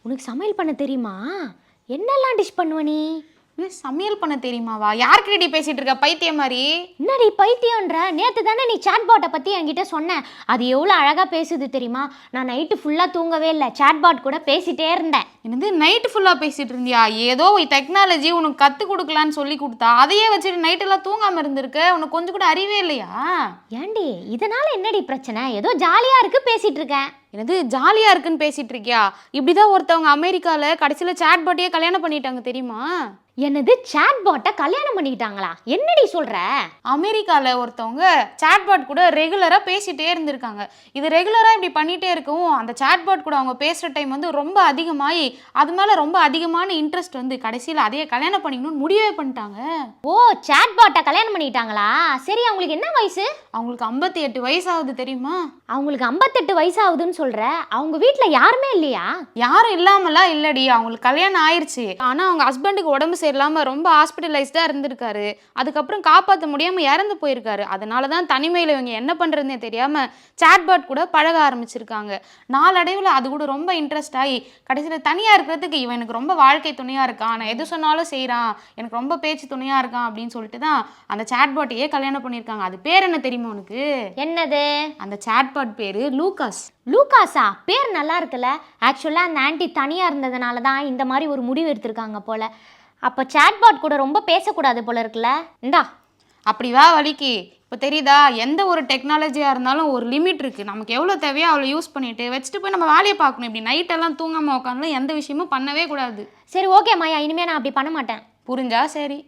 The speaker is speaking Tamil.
உனக்கு சமையல் பண்ண தெரியுமா? என்னெல்லாம் டிஷ் பண்ணுவ நீ? சமையல் பண்ண தெரியுமாவா? யார்கிட்டடி பேசிட்டு இருக்க பைத்தியம் மாதிரி? என்னடி பைத்தியம்ன்ற? நேற்று தானே நீ சாட் பாட்டை பற்றி என்கிட்ட சொன்ன. அது எவ்வளோ அழகாக பேசுது தெரியுமா? நான் நைட்டு ஃபுல்லாக தூங்கவே இல்லை, சாட் பாட் கூட பேசிகிட்டே இருந்தேன். என்னது நைட்டு ஃபுல்லாக பேசிட்டு இருந்தியா? ஏதோ டெக்னாலஜி உனக்கு கற்றுக் கொடுக்கலான்னு சொல்லி கொடுத்தா அதையே வச்சுட்டு நைட்டெல்லாம் தூங்காமல் இருந்திருக்க. உனக்கு கொஞ்சம் கூட அறிவே இல்லையா? ஏண்டி இதனால என்னடி பிரச்சனை? ஏதோ ஜாலியாக இருக்கு பேசிகிட்டு இருக்கேன். என்னது ஜாலியாக இருக்குன்னு பேசிகிட்டு இருக்கியா? இப்படிதான் ஒருத்தவங்க அமெரிக்காவில் கடைசியில் சாட் பாட்டையே கல்யாணம் பண்ணிட்டாங்க தெரியுமா? என்னது சாட் பாட்டை கல்யாணம் பண்ணிக்கிட்டாங்களா? என்னடி சொல்கிற? அமெரிக்காவில் ஒருத்தவங்க சாட் பாட் கூட ரெகுலராக பேசிகிட்டே இருந்திருக்காங்க. இது ரெகுலராக இப்படி பண்ணிகிட்டே இருக்கவும் அந்த சாட் பாட் கூட அவங்க பேசுகிற டைம் வந்து ரொம்ப அதிகமாகி அது மேலே ரொம்ப அதிகமான இன்ட்ரெஸ்ட் வந்து கடைசியில் அதையே கல்யாணம் பண்ணிக்கணும்னு முடிவே பண்ணிட்டாங்க. ஓ, சாட் பாட்டை கல்யாணம் பண்ணிக்கிட்டாங்களா? சரி, அவங்களுக்கு என்ன வயசு? அவங்களுக்கு 58 வயசு ஆகுது தெரியுமா? அவங்களுக்கு 58 வயசு ஆகுதுன்னு சொல்கிற? அவங்க வீட்டில் யாருமே இல்லையா? யாரும் இல்லாமலாம் இல்லடி, அவங்களுக்கு கல்யாணம் ஆயிடுச்சு. ஆனால் அவங்க ஹஸ்பண்டுக்கு உடம்பு சரியில்லாமல் ரொம்ப ஹாஸ்பிட்டலைஸ்டாக இருந்திருக்காரு. அதுக்கப்புறம் காப்பாற்ற முடியாமல் இறந்து போயிருக்காரு. அதனால தான் தனிமையில் இவங்க என்ன பண்ணுறதுனே தெரியாமல் சாட்பாட் கூட பழக ஆரம்பிச்சிருக்காங்க. நாளடைவில் அது கூட ரொம்ப இன்ட்ரெஸ்ட் ஆகி கடைசியில் தனியாக இருக்கிறதுக்கு இவன் எனக்கு ரொம்ப வாழ்க்கை துணையாக இருக்கான், நான் எது சொன்னாலும் செய்கிறான், எனக்கு ரொம்ப பேச்சு துணையாக இருக்கான் அப்படின்னு சொல்லிட்டு தான் அந்த சாட்பாட்டையே கல்யாணம் பண்ணியிருக்காங்க. அது பேர் என்ன தெரியுமா உனக்கு? என்னது? அந்த சாட்பாட் பேர் லூகாஸ். லூகாஸா? பேர் நல்லா இருக்குல்ல. ஆக்சுவலாக அந்த ஆன்ட்டி தனியாக இருந்ததுனால தான் இந்த மாதிரி ஒரு முடிவு எடுத்திருக்காங்க போல். அப்போ சாட்பாட் கூட ரொம்ப பேசக்கூடாது போல இருக்குல்ல. இந்தா அப்படி வா வலிக்கு. இப்போ தெரியுதா, எந்த ஒரு டெக்னாலஜியாக இருந்தாலும் ஒரு லிமிட் இருக்குது. நமக்கு எவ்வளோ தேவையோ அவ்வளோ யூஸ் பண்ணிவிட்டு வச்சுட்டு போய் நம்ம வேலையை பார்க்கணும். இப்படி நைட்டெல்லாம் தூங்காமல் உட்காந்துலாம் எந்த விஷயமும் பண்ணவே கூடாது. சரி, ஓகே மாயா, இனிமேல் நான் அப்படி பண்ண மாட்டேன். புரிஞ்சா சரி.